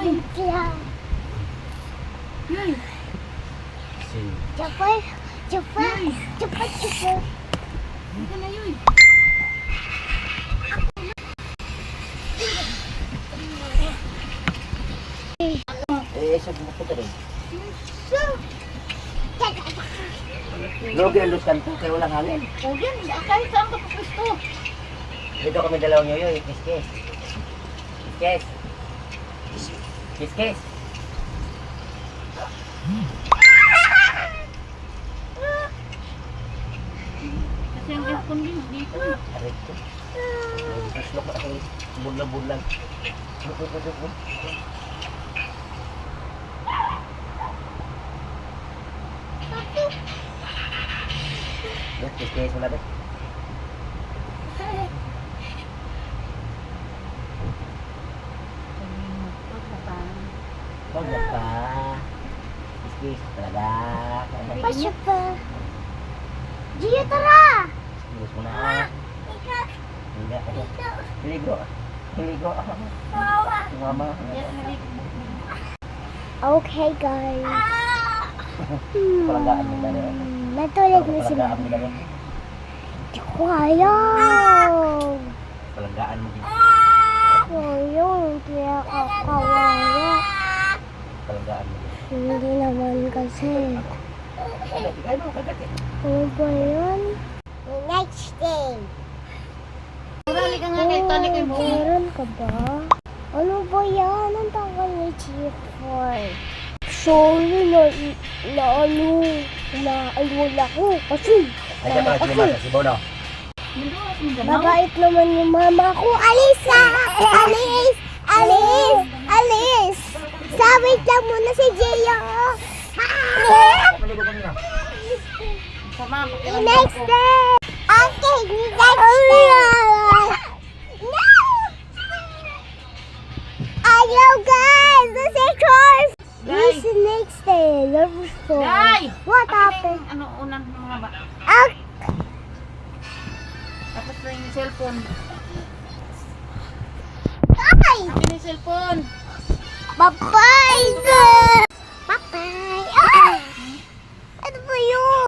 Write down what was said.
Yoy. Yoy. Cepat. Hindi na yoy. Isog mo po rin. Logi ang lus kanto, kaya walang hangin. O yan, kahit saan ka papusto. Dito kami dalawang yoyoy, kiss-kiss. Kiss-kiss. Kiss-kiss. Kasi ang aircon din dito. Aray ko. Islok ako, bulag-bulag. Kiss-kiss mo na rin. Huwag na pa. Kiss-kiss talaga. Pasok pa. Gio, tara! Kiss mo na. Hindi. Hiligo. Hiligo. Mama. Okay, guys. Palanggaan mo na rin. Natulog na si Palanggaan mo Mama. na rin. Di ko ayaw. Palanggaan mo din. Ayaw, kaya kakawaya. Palanggaan mo din. Hindi naman kasi. Ano kagati? Ano ba yan? Next day. Marami ka nga kay Tony kay Buong. Meron ka ba? Ano ba yan? Ang tawag ni G4. Sorry na ko kasi Nandiyan pala si Mama, si Bono. mabait naman yung mama ko. Alis na! Alis! Sabit lang muna si Gio. Maligo kami na. Sama, Next day! Okay, next day! No! Ayaw guys! The second! This is next day. Number 4. Day! What happened? Ano, unang mga ba? Tapos na yung cellphone. Guys! Akin yung cellphone. Bye-bye!